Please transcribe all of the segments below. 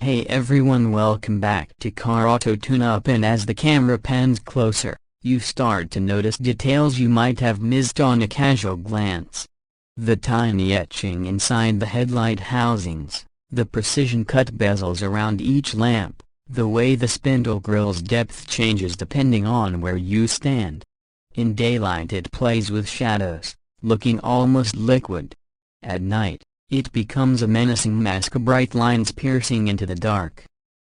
Hey everyone, welcome back to Car Auto Tune-Up, and as the camera pans closer, you start to notice details you might have missed on a casual glance. The tiny etching inside the headlight housings, the precision-cut bezels around each lamp, the way the spindle grille's depth changes depending on where you stand. In daylight it plays with shadows, looking almost liquid. At night, it becomes a menacing mask of bright lines piercing into the dark.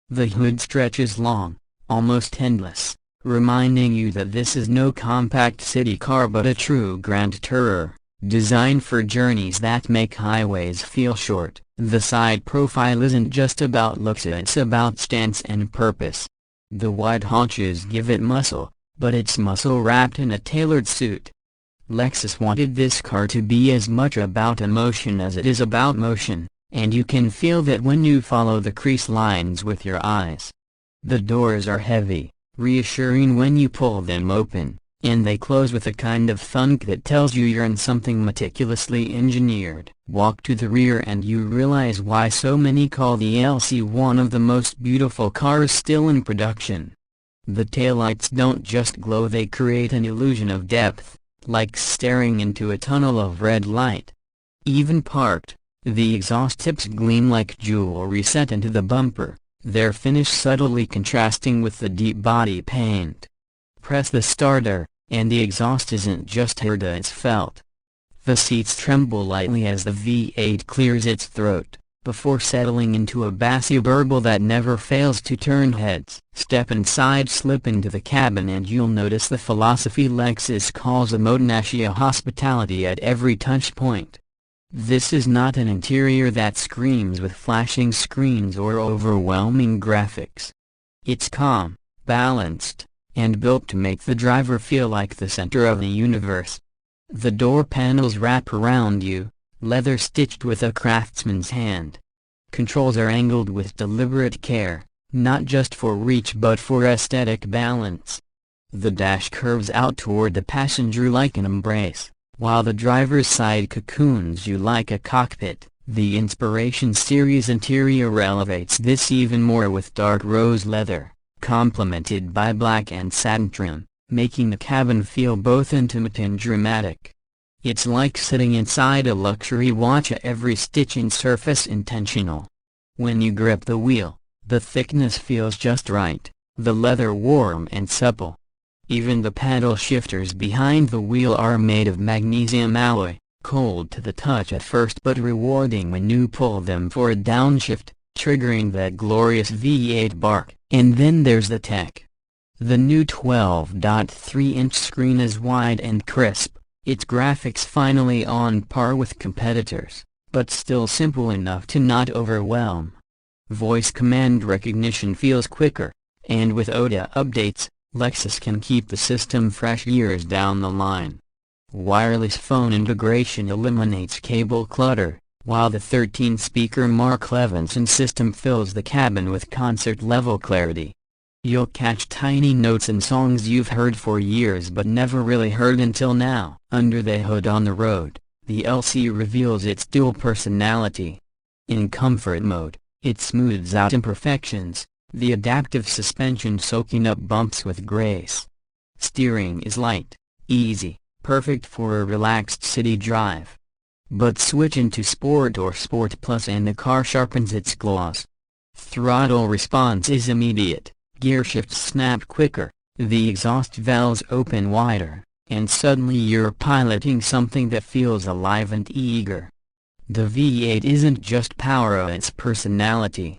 The hood stretches long, almost endless, reminding you that this is no compact city car but a true grand tourer, designed for journeys that make highways feel short. The side profile isn't just about looks, it's about stance and purpose. The wide haunches give it muscle, but it's muscle wrapped in a tailored suit. Lexus wanted this car to be as much about emotion as it is about motion, and you can feel that when you follow the crease lines with your eyes. The doors are heavy, reassuring when you pull them open, and they close with a kind of thunk that tells you you're in something meticulously engineered. Walk to the rear and you realize why so many call the LC one of the most beautiful cars still in production. The taillights don't just glow, they create an illusion of depth, like staring into a tunnel of red light. Even parked, the exhaust tips gleam like jewelry set into the bumper, their finish subtly contrasting with the deep body paint. Press the starter, and the exhaust isn't just heard, it's felt. The seats tremble lightly as the V8 clears its throat, before settling into a bassy burble that never fails to turn heads. Step inside, slip into the cabin, and you'll notice the philosophy Lexus calls emotionatia, hospitality at every touch point. This is not an interior that screams with flashing screens or overwhelming graphics. It's calm, balanced, and built to make the driver feel like the center of the universe. The door panels wrap around you, leather stitched with a craftsman's hand. Controls are angled with deliberate care, not just for reach but for aesthetic balance. The dash curves out toward the passenger like an embrace, while the driver's side cocoons you like a cockpit. The Inspiration Series interior elevates this even more with dark rose leather, complemented by black and satin trim, making the cabin feel both intimate and dramatic. It's like sitting inside a luxury watch, every stitch and surface intentional. When you grip the wheel, the thickness feels just right, the leather warm and supple. Even the paddle shifters behind the wheel are made of magnesium alloy, cold to the touch at first but rewarding when you pull them for a downshift, triggering that glorious V8 bark. And then there's the tech. The new 12.3-inch screen is wide and crisp, its graphics finally on par with competitors, but still simple enough to not overwhelm. Voice command recognition feels quicker, and with OTA updates, Lexus can keep the system fresh years down the line. Wireless phone integration eliminates cable clutter, while the 13-speaker Mark Levinson system fills the cabin with concert-level clarity. You'll catch tiny notes in songs you've heard for years but never really heard until now. Under the hood on the road, the LC reveals its dual personality. In comfort mode, it smooths out imperfections, the adaptive suspension soaking up bumps with grace. Steering is light, easy, perfect for a relaxed city drive. But switch into Sport or Sport Plus and the car sharpens its claws. Throttle response is immediate, gear shifts snap quicker, the exhaust valves open wider, and suddenly you're piloting something that feels alive and eager. The V8 isn't just power, it's personality.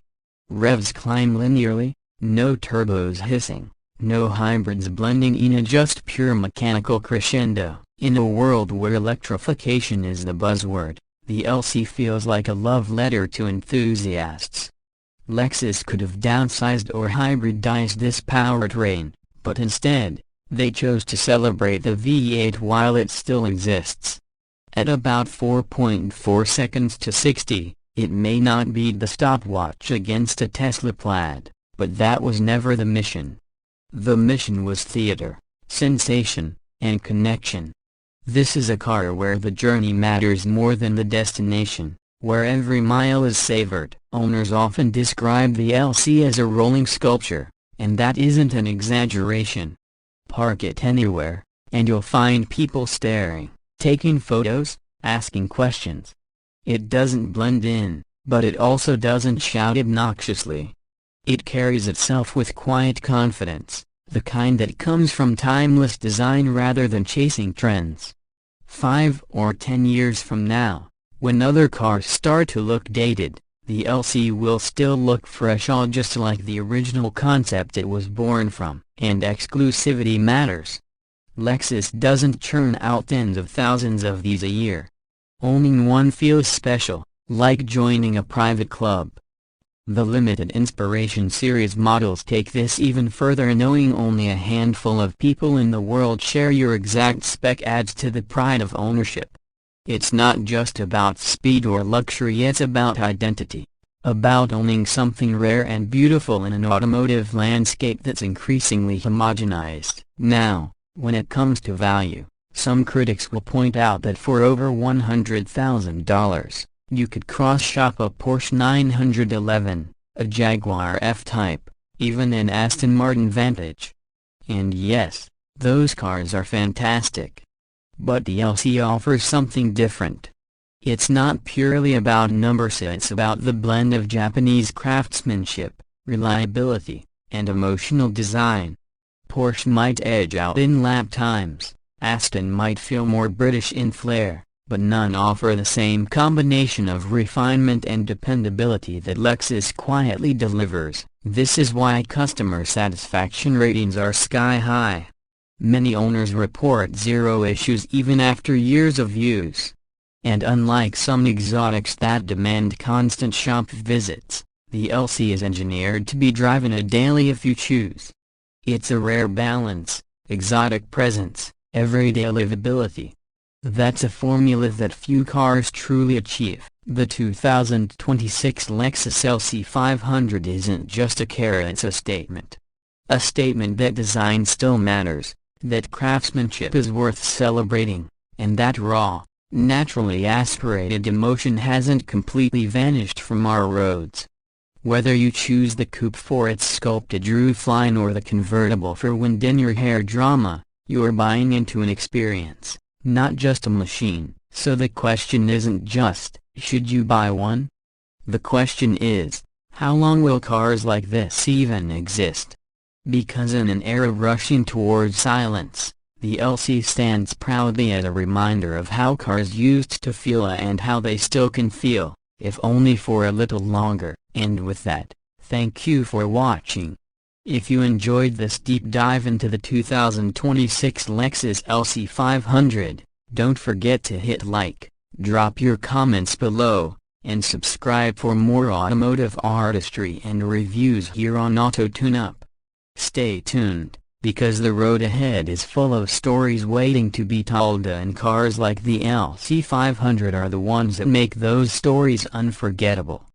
Revs climb linearly, no turbos hissing, no hybrids blending in, a just pure mechanical crescendo. In a world where electrification is the buzzword, the LC feels like a love letter to enthusiasts. Lexus could have downsized or hybridized this powertrain, but instead, they chose to celebrate the V8 while it still exists. At about 4.4 seconds to 60, it may not beat the stopwatch against a Tesla Plaid, but that was never the mission. The mission was theater, sensation, and connection. This is a car where the journey matters more than the destination. where every mile is savored. Owners often describe the LC as a rolling sculpture, and that isn't an exaggeration. Park it anywhere, and you'll find people staring, taking photos, asking questions. It doesn't blend in, but it also doesn't shout obnoxiously. It carries itself with quiet confidence, the kind that comes from timeless design rather than chasing trends. 5 or 10 years from now, when other cars start to look dated, the LC will still look fresh, all just like the original concept it was born from. And exclusivity matters. Lexus doesn't churn out tens of thousands of these a year. Owning one feels special, like joining a private club. The limited Inspiration Series models take this even further. Knowing only a handful of people in the world share your exact spec adds to the pride of ownership. It's not just about speed or luxury, it's about identity. About owning something rare and beautiful in an automotive landscape that's increasingly homogenized. Now, when it comes to value, some critics will point out that for over $100,000, you could cross-shop a Porsche 911, a Jaguar F-Type, even an Aston Martin Vantage. And yes, those cars are fantastic. But the LC offers something different. It's not purely about numbers, it's about the blend of Japanese craftsmanship, reliability, and emotional design. Porsche might edge out in lap times, Aston might feel more British in flair, but none offer the same combination of refinement and dependability that Lexus quietly delivers. This is why customer satisfaction ratings are sky high. Many owners report zero issues even after years of use. And unlike some exotics that demand constant shop visits, the LC is engineered to be driven a daily if you choose. It's a rare balance, exotic presence, everyday livability. That's a formula that few cars truly achieve. The 2026 Lexus LC 500 isn't just a car, it's a statement. A statement that design still matters, that craftsmanship is worth celebrating, and that raw, naturally aspirated emotion hasn't completely vanished from our roads. Whether you choose the coupe for its sculpted roofline or the convertible for wind-in-your-hair drama, you're buying into an experience, not just a machine. So the question isn't just, should you buy one? The question is, how long will cars like this even exist? Because in an era rushing towards silence, the LC stands proudly as a reminder of how cars used to feel and how they still can feel, if only for a little longer. And with that, thank you for watching. If you enjoyed this deep dive into the 2026 Lexus LC 500, don't forget to hit like, drop your comments below, and subscribe for more automotive artistry and reviews here on Auto Tune-Up. Stay tuned, because the road ahead is full of stories waiting to be told, and cars like the LC 500 are the ones that make those stories unforgettable.